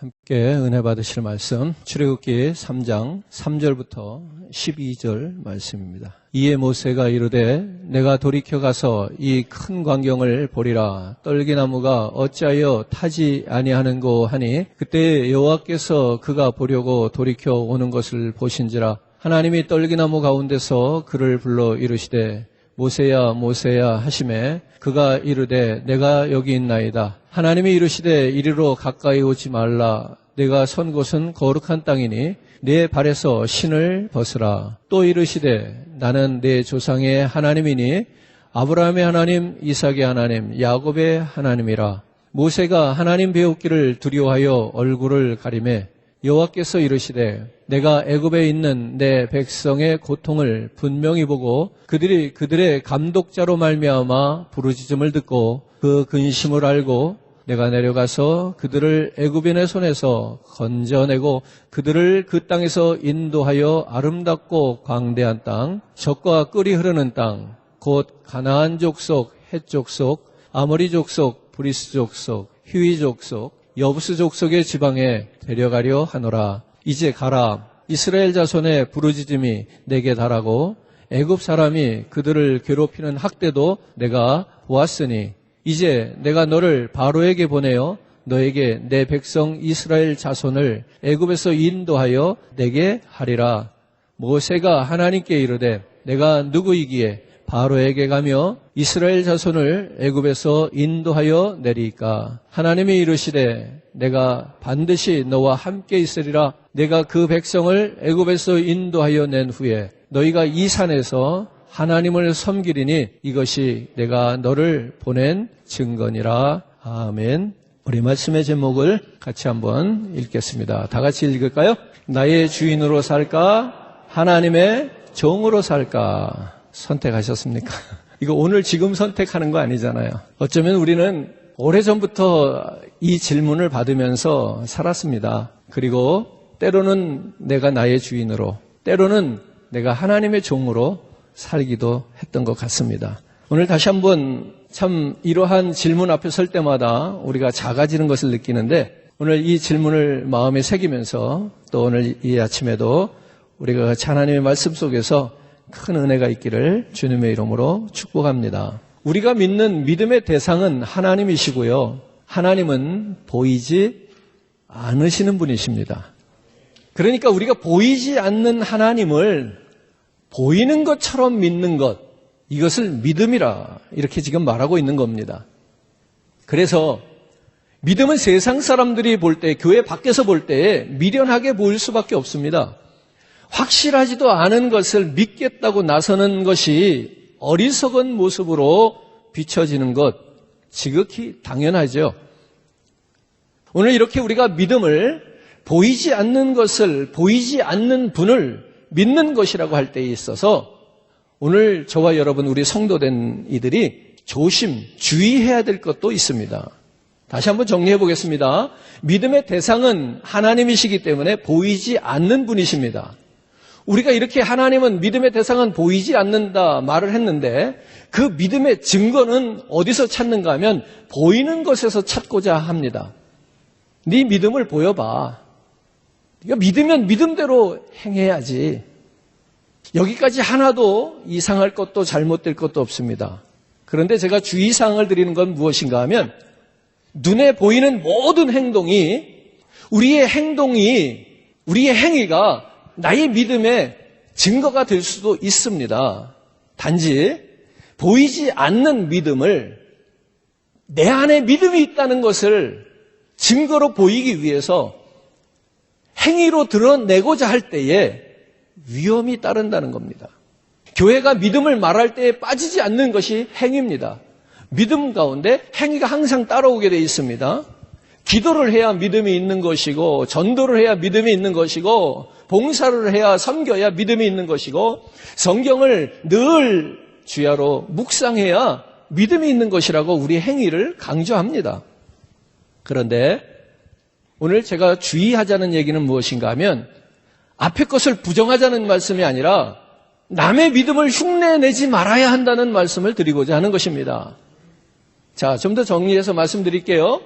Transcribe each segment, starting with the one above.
함께 은혜 받으실 말씀 출애굽기 3장 3절부터 12절 말씀입니다. 이에 모세가 이르되 내가 돌이켜 가서 이 큰 광경을 보리라. 떨기나무가 어찌하여 타지 아니하는고 하니 그때 여호와께서 그가 보려고 돌이켜 오는 것을 보신지라. 하나님이 떨기나무 가운데서 그를 불러 이르시되 모세야 모세야 하시매 그가 이르되 내가 여기 있나이다. 하나님이 이르시되 이리로 가까이 오지 말라. 내가 선 곳은 거룩한 땅이니 내 발에서 신을 벗으라. 또 이르시되 나는 내 조상의 하나님이니 아브라함의 하나님, 이삭의 하나님, 야곱의 하나님이라. 모세가 하나님 배우기를 두려워하여 얼굴을 가리매 여호와께서 이르시되 내가 애굽에 있는 내 백성의 고통을 분명히 보고 그들의 감독자로 말미암아 부르짖음을 듣고 그 근심을 알고 내가 내려가서 그들을 애굽인의 손에서 건져내고 그들을 그 땅에서 인도하여 아름답고 광대한 땅, 젖과 꿀이 흐르는 땅, 곧 가나안 족속, 헷 족속, 아모리 족속, 브리스 족속, 히위 족속, 여부스 족속의 지방에 데려가려 하노라. 이제 가라. 이스라엘 자손의 부르짖음이 내게 달하고 애굽 사람이 그들을 괴롭히는 학대도 내가 보았으니 이제 내가 너를 바로에게 보내어 너에게 내 백성 이스라엘 자손을 애굽에서 인도하여 내게 하리라. 모세가 하나님께 이르되 내가 누구이기에 바로에게 가며 이스라엘 자손을 애굽에서 인도하여 내리까. 하나님이 이르시되 내가 반드시 너와 함께 있으리라. 내가 그 백성을 애굽에서 인도하여 낸 후에 너희가 이 산에서 하나님을 섬기리니 이것이 내가 너를 보낸 증거니라. 아멘. 우리 말씀의 제목을 같이 한번 읽겠습니다. 다 같이 읽을까요? 나의 주인으로 살까? 하나님의 종으로 살까? 선택하셨습니까? 이거 오늘 지금 선택하는 거 아니잖아요. 어쩌면 우리는 오래전부터 이 질문을 받으면서 살았습니다. 그리고 때로는 내가 나의 주인으로, 때로는 내가 하나님의 종으로 살기도 했던 것 같습니다. 오늘 다시 한번 참 이러한 질문 앞에 설 때마다 우리가 작아지는 것을 느끼는데 오늘 이 질문을 마음에 새기면서 또 오늘 이 아침에도 우리가 하나님의 말씀 속에서 큰 은혜가 있기를 주님의 이름으로 축복합니다. 우리가 믿는 믿음의 대상은 하나님이시고요. 하나님은 보이지 않으시는 분이십니다. 그러니까 우리가 보이지 않는 하나님을 보이는 것처럼 믿는 것, 이것을 믿음이라 이렇게 지금 말하고 있는 겁니다. 그래서 믿음은 세상 사람들이 볼 때, 교회 밖에서 볼 때 미련하게 보일 수밖에 없습니다. 확실하지도 않은 것을 믿겠다고 나서는 것이 어리석은 모습으로 비춰지는 것, 지극히 당연하죠. 오늘 이렇게 우리가 믿음을 보이지 않는 것을, 보이지 않는 분을 믿는 것이라고 할 때에 있어서 오늘 저와 여러분, 우리 성도된 이들이 주의해야 될 것도 있습니다. 다시 한번 정리해 보겠습니다. 믿음의 대상은 하나님이시기 때문에 보이지 않는 분이십니다. 우리가 이렇게 하나님은 믿음의 대상은 보이지 않는다 말을 했는데 그 믿음의 증거는 어디서 찾는가 하면 보이는 것에서 찾고자 합니다. 네 믿음을 보여봐. 네가 믿으면 믿음대로 행해야지. 여기까지 하나도 이상할 것도 잘못될 것도 없습니다. 그런데 제가 주의사항을 드리는 건 무엇인가 하면 눈에 보이는 모든 행동이 우리의 행위가 나의 믿음의 증거가 될 수도 있습니다. 단지 보이지 않는 믿음을 내 안에 믿음이 있다는 것을 증거로 보이기 위해서 행위로 드러내고자 할 때에 위험이 따른다는 겁니다. 교회가 믿음을 말할 때에 빠지지 않는 것이 행위입니다. 믿음 가운데 행위가 항상 따라오게 되어 있습니다. 기도를 해야 믿음이 있는 것이고 전도를 해야 믿음이 있는 것이고 봉사를 해야 섬겨야 믿음이 있는 것이고 성경을 늘 주야로 묵상해야 믿음이 있는 것이라고 우리 행위를 강조합니다. 그런데 오늘 제가 주의하자는 얘기는 무엇인가 하면 앞에 것을 부정하자는 말씀이 아니라 남의 믿음을 흉내내지 말아야 한다는 말씀을 드리고자 하는 것입니다. 자, 좀 더 정리해서 말씀드릴게요.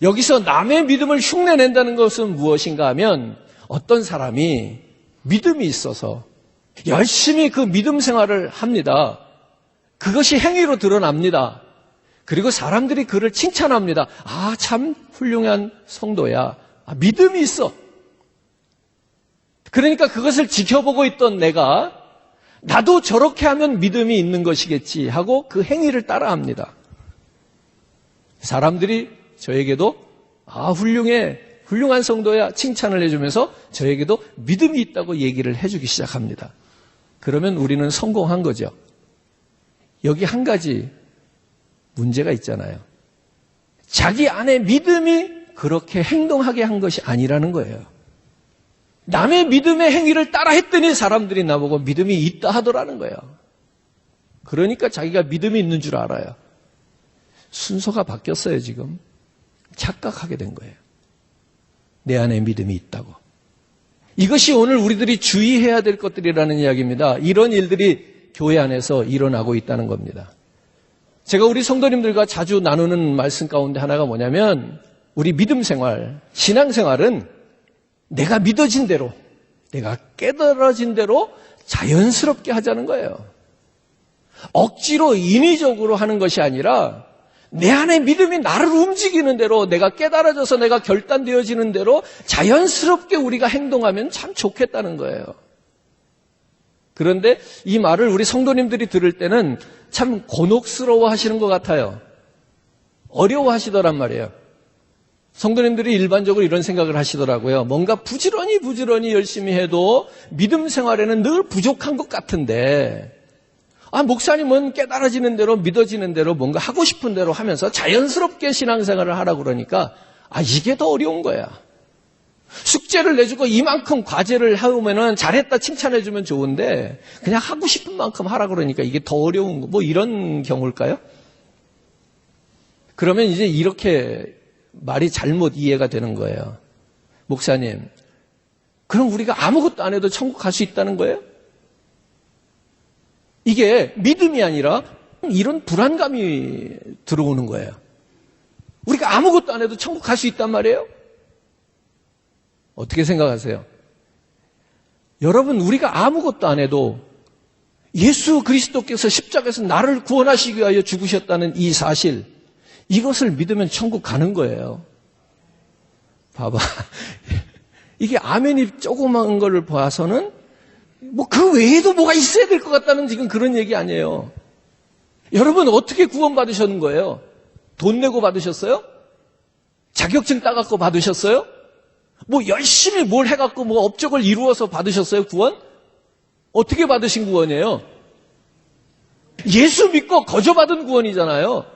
여기서 남의 믿음을 흉내낸다는 것은 무엇인가 하면 어떤 사람이 믿음이 있어서 열심히 그 믿음 생활을 합니다. 그것이 행위로 드러납니다. 그리고 사람들이 그를 칭찬합니다. 아, 참 훌륭한 성도야. 아, 믿음이 있어. 그러니까 그것을 지켜보고 있던 내가 나도 저렇게 하면 믿음이 있는 것이겠지 하고 그 행위를 따라합니다. 사람들이 저에게도 아, 훌륭해. 훌륭한 성도야. 칭찬을 해주면서 저에게도 믿음이 있다고 얘기를 해주기 시작합니다. 그러면 우리는 성공한 거죠. 여기 한 가지 문제가 있잖아요. 자기 안에 믿음이 그렇게 행동하게 한 것이 아니라는 거예요. 남의 믿음의 행위를 따라 했더니 사람들이 나보고 믿음이 있다 하더라는 거예요. 그러니까 자기가 믿음이 있는 줄 알아요. 순서가 바뀌었어요, 지금. 착각하게 된 거예요. 내 안에 믿음이 있다고. 이것이 오늘 우리들이 주의해야 될 것들이라는 이야기입니다. 이런 일들이 교회 안에서 일어나고 있다는 겁니다. 제가 우리 성도님들과 자주 나누는 말씀 가운데 하나가 뭐냐면 우리 믿음 생활, 신앙 생활은 내가 믿어진 대로, 내가 깨달아진 대로 자연스럽게 하자는 거예요. 억지로 인위적으로 하는 것이 아니라 내 안에 믿음이 나를 움직이는 대로, 내가 깨달아져서 내가 결단되어지는 대로 자연스럽게 우리가 행동하면 참 좋겠다는 거예요. 그런데 이 말을 우리 성도님들이 들을 때는 참 곤혹스러워 하시는 것 같아요. 어려워 하시더란 말이에요. 성도님들이 일반적으로 이런 생각을 하시더라고요. 뭔가 부지런히 열심히 해도 믿음 생활에는 늘 부족한 것 같은데 아, 목사님은 깨달아지는 대로 믿어지는 대로 뭔가 하고 싶은 대로 하면서 자연스럽게 신앙생활을 하라고 그러니까 아, 이게 더 어려운 거야. 숙제를 내주고 이만큼 과제를 하면은 잘했다 칭찬해주면 좋은데 그냥 하고 싶은 만큼 하라 그러니까 이게 더 어려운 거, 뭐 이런 경우일까요? 그러면 이제 이렇게 말이 잘못 이해가 되는 거예요. 목사님, 그럼 우리가 아무것도 안 해도 천국 갈 수 있다는 거예요? 이게 믿음이 아니라 이런 불안감이 들어오는 거예요. 우리가 아무것도 안 해도 천국 갈 수 있단 말이에요? 어떻게 생각하세요? 여러분, 우리가 아무것도 안 해도 예수 그리스도께서 십자가에서 나를 구원하시기 위하여 죽으셨다는 이 사실, 이것을 믿으면 천국 가는 거예요. 봐봐. 이게 아멘이 조그만 거를 봐서는 뭐 그 외에도 뭐가 있어야 될 것 같다는 지금 그런 얘기 아니에요. 여러분 어떻게 구원받으셨는 거예요? 돈 내고 받으셨어요? 자격증 따갖고 받으셨어요? 뭐 열심히 뭘 해갖고 뭐 업적을 이루어서 받으셨어요? 구원? 어떻게 받으신 구원이에요? 예수 믿고 거저받은 구원이잖아요.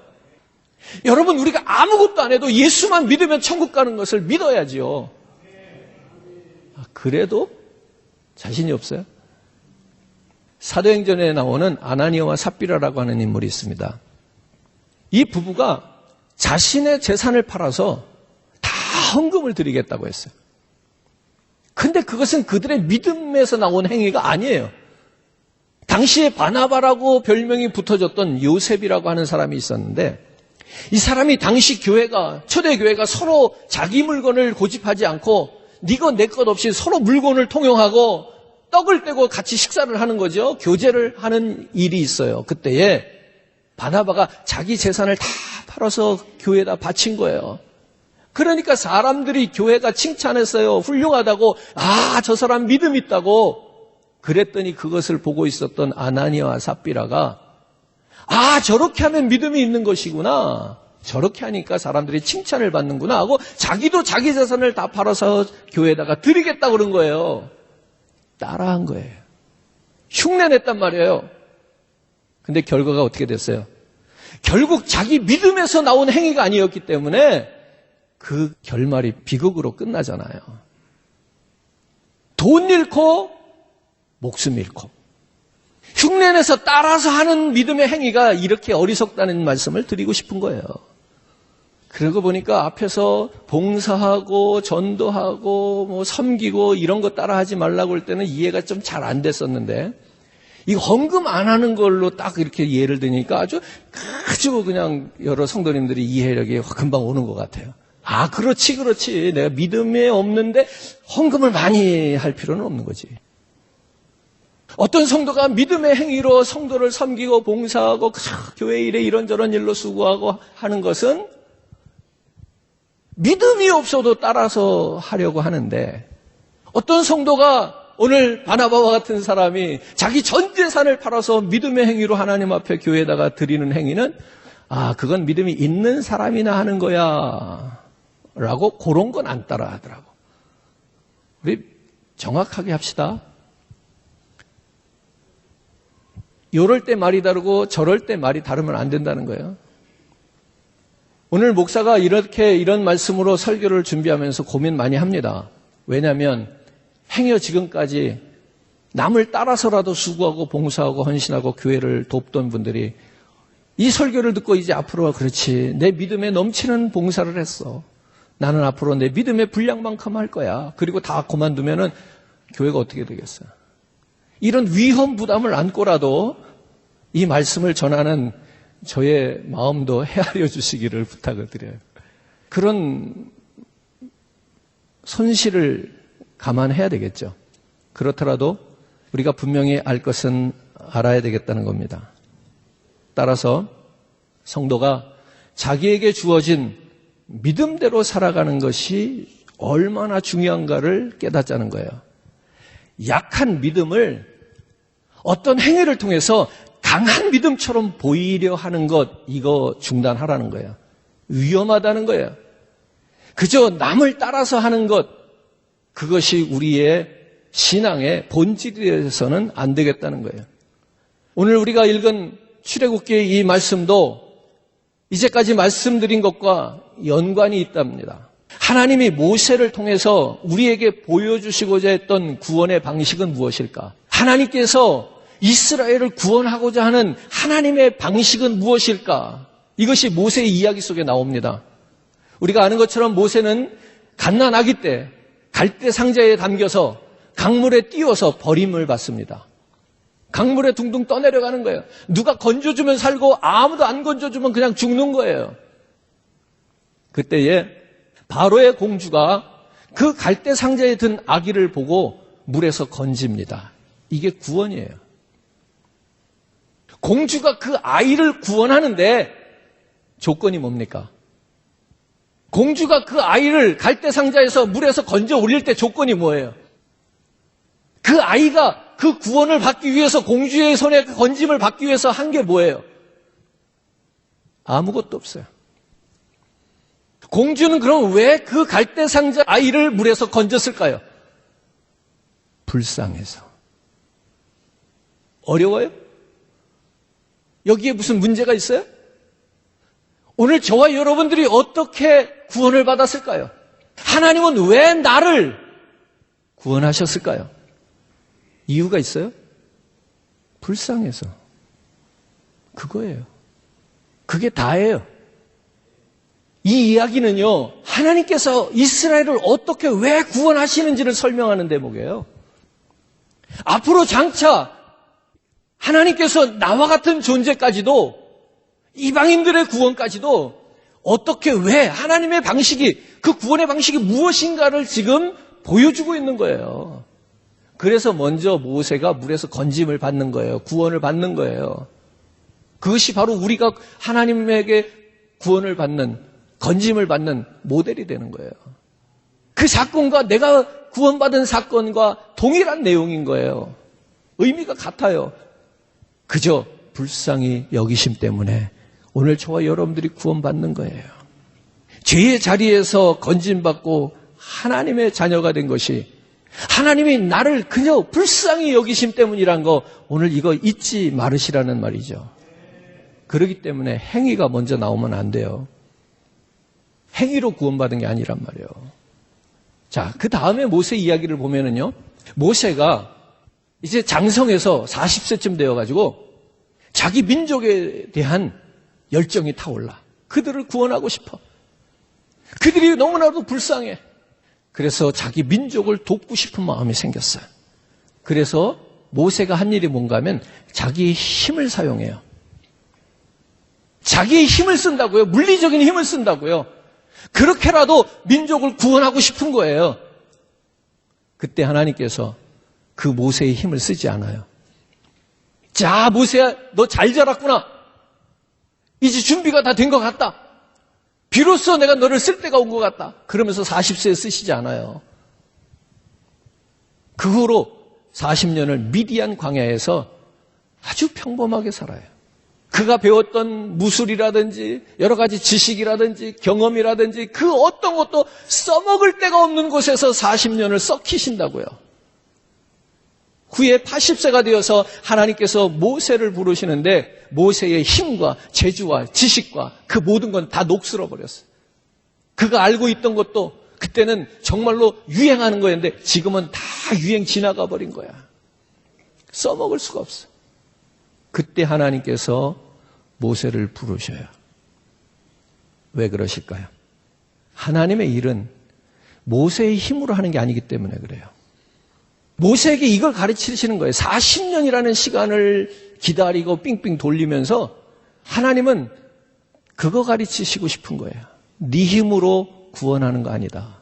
여러분 우리가 아무것도 안 해도 예수만 믿으면 천국 가는 것을 믿어야지요. 아, 그래도 자신이 없어요? 사도행전에 나오는 아나니아와 삽비라라고 하는 인물이 있습니다. 이 부부가 자신의 재산을 팔아서 다 헌금을 드리겠다고 했어요. 근데 그것은 그들의 믿음에서 나온 행위가 아니에요. 당시에 바나바라고 별명이 붙어졌던 요셉이라고 하는 사람이 있었는데 이 사람이 당시 교회가, 초대교회가 서로 자기 물건을 고집하지 않고 네 것 내 것 없이 서로 물건을 통용하고 떡을 떼고 같이 식사를 하는 거죠. 교제를 하는 일이 있어요. 그때에 바나바가 자기 재산을 다 팔아서 교회에다 바친 거예요. 그러니까 사람들이 교회가 칭찬했어요. 훌륭하다고. 아, 저 사람 믿음 있다고. 그랬더니 그것을 보고 있었던 아나니아와 삽비라가 아, 저렇게 하면 믿음이 있는 것이구나. 저렇게 하니까 사람들이 칭찬을 받는구나 하고 자기도 자기 재산을 다 팔아서 교회에다가 드리겠다고 그런 거예요. 따라한 거예요. 흉내냈단 말이에요. 근데 결과가 어떻게 됐어요? 결국 자기 믿음에서 나온 행위가 아니었기 때문에 그 결말이 비극으로 끝나잖아요. 돈 잃고 목숨 잃고 흉내내서 따라서 하는 믿음의 행위가 이렇게 어리석다는 말씀을 드리고 싶은 거예요. 그러고 보니까 앞에서 봉사하고 전도하고 뭐 섬기고 이런 거 따라하지 말라고 할 때는 이해가 좀 잘 안 됐었는데 이 헌금 안 하는 걸로 딱 이렇게 예를 드니까 아주 그냥 여러 성도님들이 이해력이 금방 오는 것 같아요. 그렇지. 내가 믿음에 없는데 헌금을 많이 할 필요는 없는 거지. 어떤 성도가 믿음의 행위로 성도를 섬기고 봉사하고 교회 일에 이런저런 일로 수고하고 하는 것은 믿음이 없어도 따라서 하려고 하는데, 어떤 성도가 오늘 바나바와 같은 사람이 자기 전 재산을 팔아서 믿음의 행위로 하나님 앞에 교회에다가 드리는 행위는 그건 믿음이 있는 사람이나 하는 거야 라고 그런 건 안 따라 하더라고. 우리 정확하게 합시다. 요럴 때 말이 다르고 저럴 때 말이 다르면 안 된다는 거예요. 오늘 목사가 이런 말씀으로 설교를 준비하면서 고민 많이 합니다. 왜냐하면 행여 지금까지 남을 따라서라도 수고하고 봉사하고 헌신하고 교회를 돕던 분들이 이 설교를 듣고 이제 앞으로 그렇지, 내 믿음에 넘치는 봉사를 했어. 나는 앞으로 내 믿음의 분량만큼 할 거야. 그리고 다 그만두면은 교회가 어떻게 되겠어요? 이런 위험 부담을 안고라도 이 말씀을 전하는 저의 마음도 헤아려 주시기를 부탁을 드려요. 그런 손실을 감안해야 되겠죠. 그렇더라도 우리가 분명히 알 것은 알아야 되겠다는 겁니다. 따라서 성도가 자기에게 주어진 믿음대로 살아가는 것이 얼마나 중요한가를 깨닫자는 거예요. 약한 믿음을 어떤 행위를 통해서 강한 믿음처럼 보이려 하는 것, 이거 중단하라는 거예요. 위험하다는 거예요. 그저 남을 따라서 하는 것, 그것이 우리의 신앙의 본질이 되어서는 안 되겠다는 거예요. 오늘 우리가 읽은 출애굽기의 이 말씀도 이제까지 말씀드린 것과 연관이 있답니다. 하나님이 모세를 통해서 우리에게 보여주시고자 했던 구원의 방식은 무엇일까? 하나님께서 이스라엘을 구원하고자 하는 하나님의 방식은 무엇일까? 이것이 모세의 이야기 속에 나옵니다. 우리가 아는 것처럼 모세는 갓난아기 때 갈대 상자에 담겨서 강물에 띄워서 버림을 받습니다. 강물에 둥둥 떠내려가는 거예요. 누가 건져주면 살고 아무도 안 건져주면 그냥 죽는 거예요. 그때에 바로의 공주가 그 갈대 상자에 든 아기를 보고 물에서 건집니다. 이게 구원이에요. 공주가 그 아이를 구원하는데 조건이 뭡니까? 공주가 그 아이를 갈대 상자에서 물에서 건져 올릴 때 조건이 뭐예요? 그 아이가 그 구원을 받기 위해서, 공주의 손에 그 건짐을 받기 위해서 한 게 뭐예요? 아무것도 없어요. 공주는 그럼 왜 그 갈대 상자 아이를 물에서 건졌을까요? 불쌍해서. 어려워요? 여기에 무슨 문제가 있어요? 오늘 저와 여러분들이 어떻게 구원을 받았을까요? 하나님은 왜 나를 구원하셨을까요? 이유가 있어요? 불쌍해서. 그거예요. 그게 다예요. 이 이야기는요, 하나님께서 이스라엘을 어떻게 왜 구원하시는지를 설명하는 대목이에요. 앞으로 장차 하나님께서 나와 같은 존재까지도, 이방인들의 구원까지도 어떻게, 왜, 하나님의 방식이, 그 구원의 방식이 무엇인가를 지금 보여주고 있는 거예요. 그래서 먼저 모세가 물에서 건짐을 받는 거예요. 구원을 받는 거예요. 그것이 바로 우리가 하나님에게 구원을 받는, 건짐을 받는 모델이 되는 거예요. 그 사건과 내가 구원받은 사건과 동일한 내용인 거예요. 의미가 같아요. 그저 불쌍히 여기심 때문에 오늘 저와 여러분들이 구원받는 거예요. 죄의 자리에서 건짐받고 하나님의 자녀가 된 것이, 하나님이 나를 그저 불쌍히 여기심 때문이란 거, 오늘 이거 잊지 말으시라는 말이죠. 그렇기 때문에 행위가 먼저 나오면 안 돼요. 행위로 구원받은 게 아니란 말이에요. 자, 그 다음에 모세 이야기를 보면은요, 모세가 이제 장성해서 40세쯤 되어가지고 자기 민족에 대한 열정이 타올라. 그들을 구원하고 싶어. 그들이 너무나도 불쌍해. 그래서 자기 민족을 돕고 싶은 마음이 생겼어요. 그래서 모세가 한 일이 뭔가 하면 자기의 힘을 사용해요. 자기의 힘을 쓴다고요. 물리적인 힘을 쓴다고요. 그렇게라도 민족을 구원하고 싶은 거예요. 그때 하나님께서 그 모세의 힘을 쓰지 않아요. 자, 모세야, 너 잘 자랐구나. 이제 준비가 다 된 것 같다. 비로소 내가 너를 쓸 때가 온 것 같다. 그러면서 40세에 쓰시지 않아요. 그 후로 40년을 미디안 광야에서 아주 평범하게 살아요. 그가 배웠던 무술이라든지 여러 가지 지식이라든지 경험이라든지 그 어떤 것도 써먹을 데가 없는 곳에서 40년을 썩히신다고요. 후에 80세가 되어서 하나님께서 모세를 부르시는데 모세의 힘과 재주와 지식과 그 모든 건 다 녹슬어 버렸어요. 그가 알고 있던 것도 그때는 정말로 유행하는 거였는데 지금은 다 유행 지나가 버린 거야. 써먹을 수가 없어. 그때 하나님께서 모세를 부르셔요. 왜 그러실까요? 하나님의 일은 모세의 힘으로 하는 게 아니기 때문에 그래요. 모세에게 이걸 가르치시는 거예요. 40년이라는 시간을 기다리고 삥삥 돌리면서 하나님은 그거 가르치시고 싶은 거예요. 네 힘으로 구원하는 거 아니다.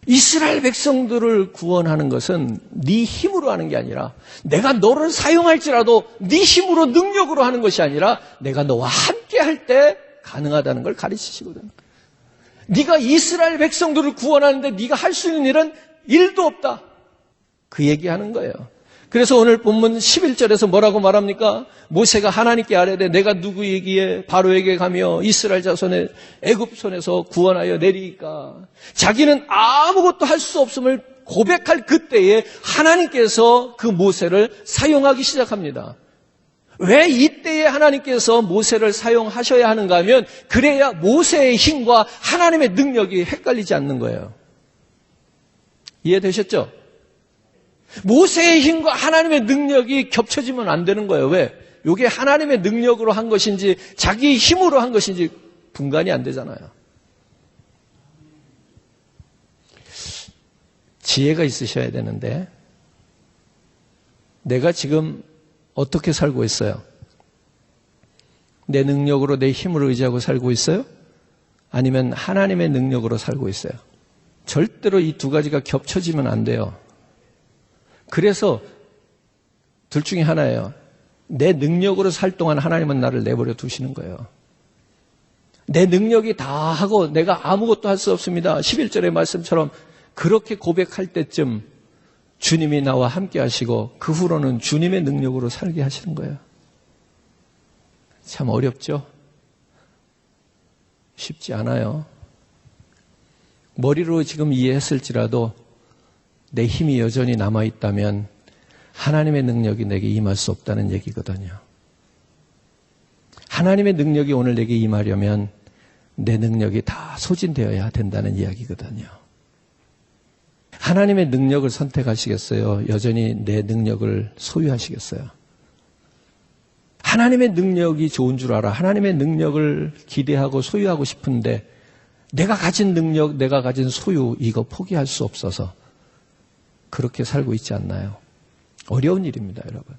이스라엘 백성들을 구원하는 것은 네 힘으로 하는 게 아니라 내가 너를 사용할지라도 네 힘으로 능력으로 하는 것이 아니라 내가 너와 함께 할 때 가능하다는 걸 가르치시거든. 네가 이스라엘 백성들을 구원하는데 네가 할 수 있는 일은 일도 없다. 그 얘기하는 거예요. 그래서 오늘 본문 11절에서 뭐라고 말합니까? 모세가 하나님께 아뢰되 내가 누구에게 바로에게 가며 이스라엘 자손의 애굽 손에서 구원하여 내리까? 자기는 아무것도 할 수 없음을 고백할 그때에 하나님께서 그 모세를 사용하기 시작합니다. 왜 이때에 하나님께서 모세를 사용하셔야 하는가 하면 그래야 모세의 힘과 하나님의 능력이 헷갈리지 않는 거예요. 이해되셨죠? 모세의 힘과 하나님의 능력이 겹쳐지면 안 되는 거예요. 왜? 이게 하나님의 능력으로 한 것인지 자기 힘으로 한 것인지 분간이 안 되잖아요. 지혜가 있으셔야 되는데 내가 지금 어떻게 살고 있어요? 내 능력으로 내 힘을 의지하고 살고 있어요? 아니면 하나님의 능력으로 살고 있어요? 절대로 이 두 가지가 겹쳐지면 안 돼요. 그래서 둘 중에 하나예요. 내 능력으로 살 동안 하나님은 나를 내버려 두시는 거예요. 내 능력이 다 하고 내가 아무것도 할 수 없습니다. 11절의 말씀처럼 그렇게 고백할 때쯤 주님이 나와 함께 하시고 그 후로는 주님의 능력으로 살게 하시는 거예요. 참 어렵죠? 쉽지 않아요. 머리로 지금 이해했을지라도 내 힘이 여전히 남아있다면 하나님의 능력이 내게 임할 수 없다는 얘기거든요. 하나님의 능력이 오늘 내게 임하려면 내 능력이 다 소진되어야 된다는 이야기거든요. 하나님의 능력을 선택하시겠어요? 여전히 내 능력을 소유하시겠어요? 하나님의 능력이 좋은 줄 알아. 하나님의 능력을 기대하고 소유하고 싶은데 내가 가진 능력, 내가 가진 소유 이거 포기할 수 없어서 그렇게 살고 있지 않나요? 어려운 일입니다, 여러분.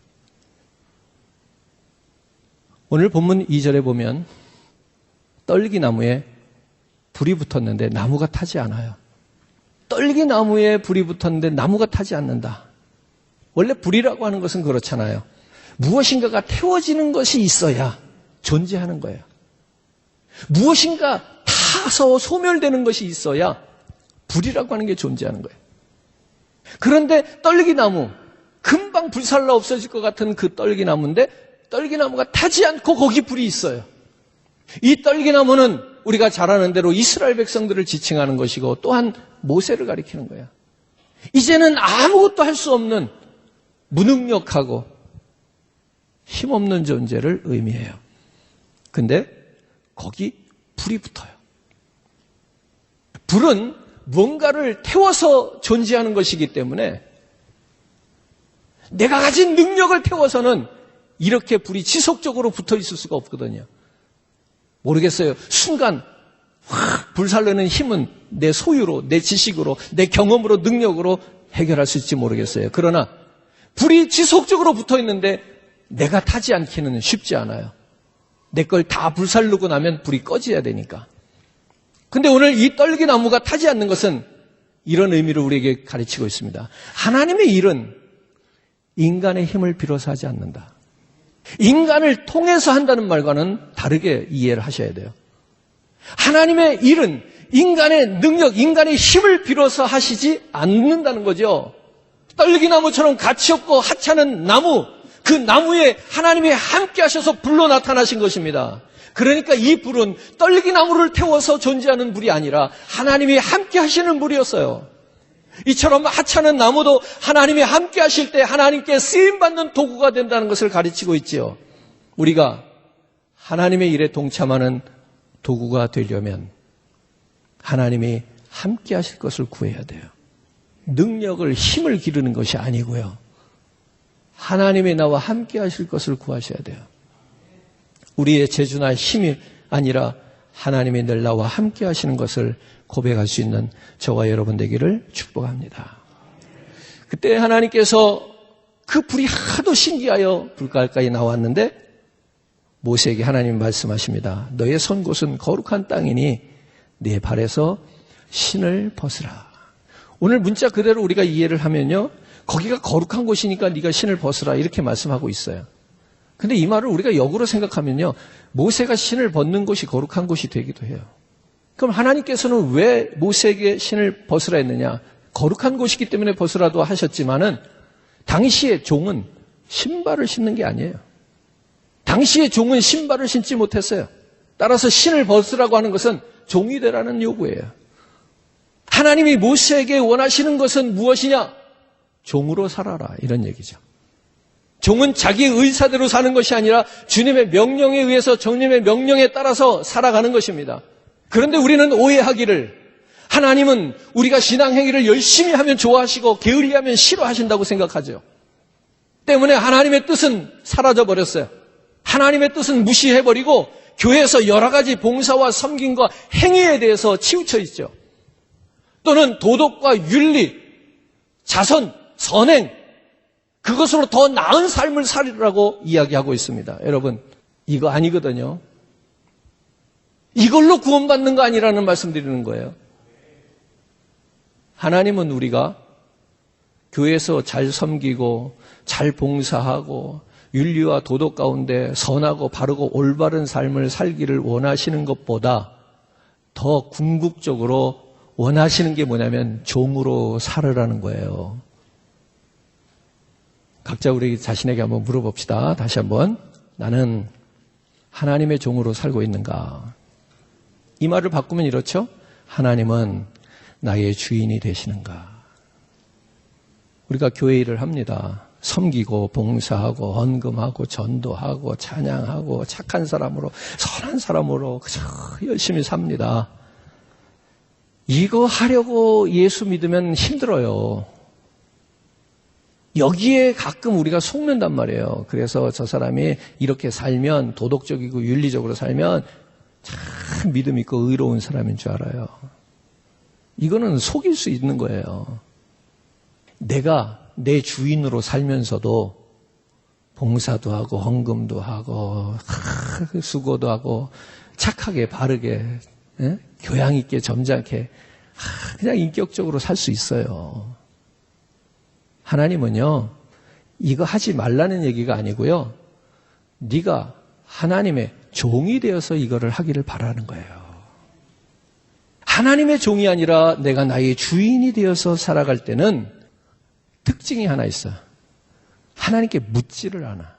오늘 본문 2절에 보면 떨기나무에 불이 붙었는데 나무가 타지 않아요. 떨기나무에 불이 붙었는데 나무가 타지 않는다. 원래 불이라고 하는 것은 그렇잖아요. 무엇인가가 태워지는 것이 있어야 존재하는 거예요. 무엇인가 타서 소멸되는 것이 있어야 불이라고 하는 게 존재하는 거예요. 그런데 떨기나무, 금방 불살라 없어질 것 같은 그 떨기나무인데 떨기나무가 타지 않고 거기 불이 있어요. 이 떨기나무는 우리가 잘 아는 대로 이스라엘 백성들을 지칭하는 것이고 또한 모세를 가리키는 거야. 이제는 아무것도 할 수 없는 무능력하고 힘없는 존재를 의미해요. 근데 거기 불이 붙어요. 불은 뭔가를 태워서 존재하는 것이기 때문에 내가 가진 능력을 태워서는 이렇게 불이 지속적으로 붙어 있을 수가 없거든요. 모르겠어요. 순간 확 불살르는 힘은 내 소유로, 내 지식으로, 내 경험으로, 능력으로 해결할 수 있을지 모르겠어요. 그러나 불이 지속적으로 붙어 있는데 내가 타지 않기는 쉽지 않아요. 내 걸 다 불살르고 나면 불이 꺼져야 되니까. 근데 오늘 이 떨기나무가 타지 않는 것은 이런 의미를 우리에게 가르치고 있습니다. 하나님의 일은 인간의 힘을 빌어서 하지 않는다. 인간을 통해서 한다는 말과는 다르게 이해를 하셔야 돼요. 하나님의 일은 인간의 능력, 인간의 힘을 빌어서 하시지 않는다는 거죠. 떨기나무처럼 가치 없고 하찮은 나무, 그 나무에 하나님이 함께 하셔서 불로 나타나신 것입니다. 그러니까 이 불은 떨기나무를 태워서 존재하는 불이 아니라 하나님이 함께 하시는 불이었어요. 이처럼 하찮은 나무도 하나님이 함께 하실 때 하나님께 쓰임받는 도구가 된다는 것을 가르치고 있지요. 우리가 하나님의 일에 동참하는 도구가 되려면 하나님이 함께 하실 것을 구해야 돼요. 능력을, 힘을 기르는 것이 아니고요. 하나님이 나와 함께 하실 것을 구하셔야 돼요. 우리의 재주나 힘이 아니라 하나님이 늘 나와 함께 하시는 것을 고백할 수 있는 저와 여러분 되기를 축복합니다. 그때 하나님께서 그 불이 하도 신기하여 불가까이 나왔는데 모세에게 하나님이 말씀하십니다. 너의 선 곳은 거룩한 땅이니 네 발에서 신을 벗으라. 오늘 문자 그대로 우리가 이해를 하면요. 거기가 거룩한 곳이니까 네가 신을 벗으라 이렇게 말씀하고 있어요. 근데 이 말을 우리가 역으로 생각하면요. 모세가 신을 벗는 곳이 거룩한 곳이 되기도 해요. 그럼 하나님께서는 왜 모세에게 신을 벗으라 했느냐? 거룩한 곳이기 때문에 벗으라도 하셨지만은 당시의 종은 신발을 신는 게 아니에요. 당시의 종은 신발을 신지 못했어요. 따라서 신을 벗으라고 하는 것은 종이 되라는 요구예요. 하나님이 모세에게 원하시는 것은 무엇이냐? 종으로 살아라 이런 얘기죠. 종은 자기 의사대로 사는 것이 아니라 주님의 명령에 의해서 주님의 명령에 따라서 살아가는 것입니다. 그런데 우리는 오해하기를 하나님은 우리가 신앙행위를 열심히 하면 좋아하시고 게을리하면 싫어하신다고 생각하죠. 때문에 하나님의 뜻은 사라져버렸어요. 하나님의 뜻은 무시해버리고 교회에서 여러 가지 봉사와 섬김과 행위에 대해서 치우쳐 있죠. 또는 도덕과 윤리, 자선, 선행 그것으로 더 나은 삶을 살리라고 이야기하고 있습니다. 여러분 이거 아니거든요. 이걸로 구원받는 거 아니라는 말씀 드리는 거예요. 하나님은 우리가 교회에서 잘 섬기고 잘 봉사하고 윤리와 도덕 가운데 선하고 바르고 올바른 삶을 살기를 원하시는 것보다 더 궁극적으로 원하시는 게 뭐냐면 종으로 살으라는 거예요. 각자 우리 자신에게 한번 물어봅시다. 다시 한번. 나는 하나님의 종으로 살고 있는가? 이 말을 바꾸면 이렇죠. 하나님은 나의 주인이 되시는가? 우리가 교회 일을 합니다. 섬기고 봉사하고 헌금하고 전도하고 찬양하고 착한 사람으로 선한 사람으로 그저 열심히 삽니다. 이거 하려고 예수 믿으면 힘들어요. 여기에 가끔 우리가 속는단 말이에요. 그래서 저 사람이 이렇게 살면 도덕적이고 윤리적으로 살면 참 믿음 있고 의로운 사람인 줄 알아요. 이거는 속일 수 있는 거예요. 내가 내 주인으로 살면서도 봉사도 하고 헌금도 하고 수고도 하고 착하게 바르게 교양 있게 점잖게 그냥 인격적으로 살 수 있어요. 하나님은요 이거 하지 말라는 얘기가 아니고요. 네가 하나님의 종이 되어서 이거를 하기를 바라는 거예요. 하나님의 종이 아니라 내가 나의 주인이 되어서 살아갈 때는 특징이 하나 있어요. 하나님께 묻지를 않아.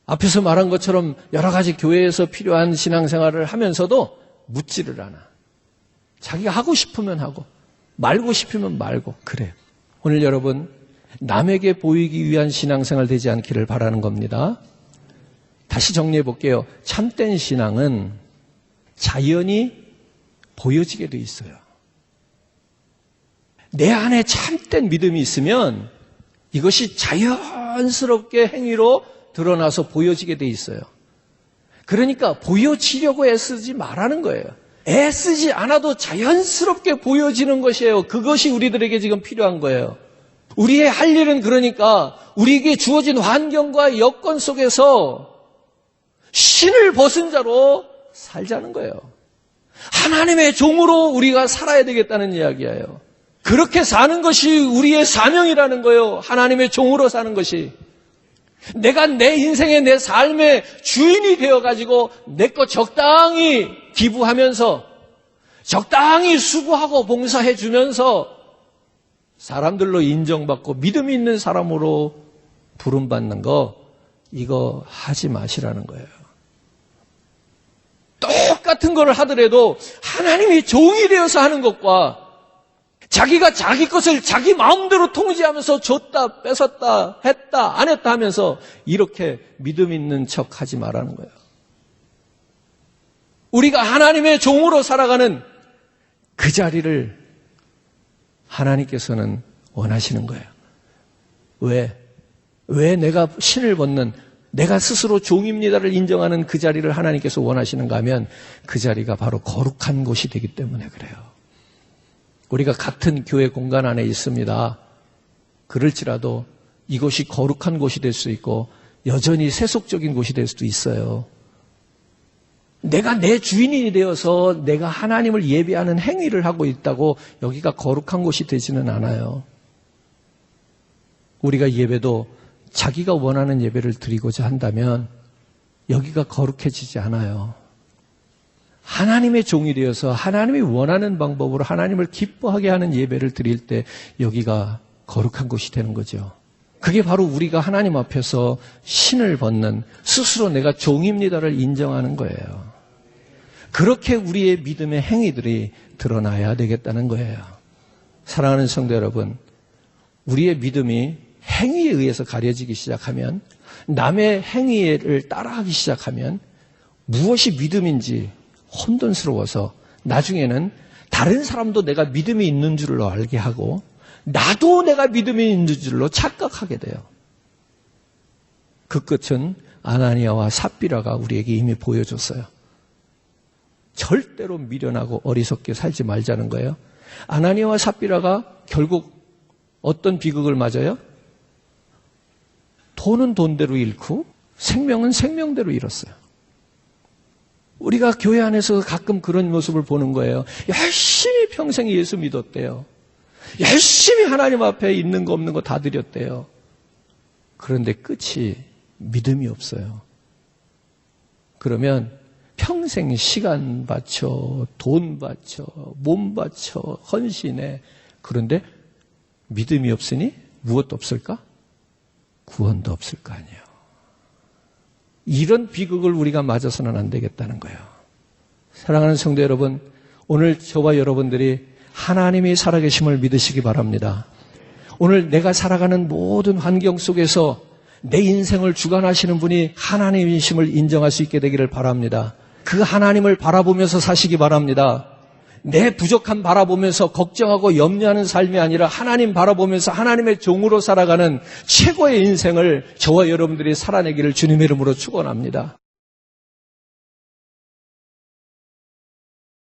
앞에서 말한 것처럼 여러 가지 교회에서 필요한 신앙생활을 하면서도 묻지를 않아. 자기가 하고 싶으면 하고 말고 싶으면 말고 그래요. 오늘 여러분 남에게 보이기 위한 신앙생활 되지 않기를 바라는 겁니다. 다시 정리해 볼게요. 참된 신앙은 자연히 보여지게 돼 있어요. 내 안에 참된 믿음이 있으면 이것이 자연스럽게 행위로 드러나서 보여지게 돼 있어요. 그러니까 보여지려고 애쓰지 말라는 거예요. 애쓰지 않아도 자연스럽게 보여지는 것이에요. 그것이 우리들에게 지금 필요한 거예요. 우리의 할 일은 그러니까 우리에게 주어진 환경과 여건 속에서 신을 벗은 자로 살자는 거예요. 하나님의 종으로 우리가 살아야 되겠다는 이야기예요. 그렇게 사는 것이 우리의 사명이라는 거예요. 하나님의 종으로 사는 것이. 내가 내 인생의 내 삶의 주인이 되어가지고 내 것 적당히 기부하면서 적당히 수고하고 봉사해 주면서 사람들로 인정받고 믿음이 있는 사람으로 부름받는 거, 이거 하지 마시라는 거예요. 똑같은 걸 하더라도 하나님이 종이 되어서 하는 것과 자기가 자기 것을 자기 마음대로 통제하면서 줬다 뺏었다 했다 안 했다 하면서 이렇게 믿음 있는 척 하지 말라는 거예요. 우리가 하나님의 종으로 살아가는 그 자리를 하나님께서는 원하시는 거예요. 왜 내가 신을 벗는, 내가 스스로 종입니다를 인정하는 그 자리를 하나님께서 원하시는가 하면 그 자리가 바로 거룩한 곳이 되기 때문에 그래요. 우리가 같은 교회 공간 안에 있습니다. 그럴지라도 이곳이 거룩한 곳이 될 수 있고 여전히 세속적인 곳이 될 수도 있어요. 내가 내 주인이 되어서 내가 하나님을 예배하는 행위를 하고 있다고 여기가 거룩한 곳이 되지는 않아요. 우리가 예배도 자기가 원하는 예배를 드리고자 한다면 여기가 거룩해지지 않아요. 하나님의 종이 되어서 하나님이 원하는 방법으로 하나님을 기뻐하게 하는 예배를 드릴 때 여기가 거룩한 곳이 되는 거죠. 그게 바로 우리가 하나님 앞에서 신을 벗는, 스스로 내가 종입니다를 인정하는 거예요. 그렇게 우리의 믿음의 행위들이 드러나야 되겠다는 거예요. 사랑하는 성도 여러분, 우리의 믿음이 행위에 의해서 가려지기 시작하면, 남의 행위를 따라하기 시작하면 무엇이 믿음인지 혼돈스러워서 나중에는 다른 사람도 내가 믿음이 있는 줄로 알게 하고 나도 내가 믿음이 있는 줄로 착각하게 돼요. 그 끝은 아나니아와 삽비라가 우리에게 이미 보여줬어요. 절대로 미련하고 어리석게 살지 말자는 거예요. 아나니아와 삽비라가 결국 어떤 비극을 맞아요? 돈은 돈대로 잃고 생명은 생명대로 잃었어요. 우리가 교회 안에서 가끔 그런 모습을 보는 거예요. 열심히 평생 예수 믿었대요. 열심히 하나님 앞에 있는 거 없는 거 다 드렸대요. 그런데 끝이 믿음이 없어요. 그러면 평생 시간 바쳐, 돈 바쳐, 몸 바쳐, 헌신해. 그런데 믿음이 없으니 무엇도 없을까? 구원도 없을 거 아니에요. 이런 비극을 우리가 맞아서는 안 되겠다는 거예요. 사랑하는 성도 여러분, 오늘 저와 여러분들이 하나님이 살아계심을 믿으시기 바랍니다. 오늘 내가 살아가는 모든 환경 속에서 내 인생을 주관하시는 분이 하나님이심을 인정할 수 있게 되기를 바랍니다. 그 하나님을 바라보면서 사시기 바랍니다. 내 부족함 바라보면서 걱정하고 염려하는 삶이 아니라 하나님 바라보면서 하나님의 종으로 살아가는 최고의 인생을 저와 여러분들이 살아내기를 주님의 이름으로 축원합니다.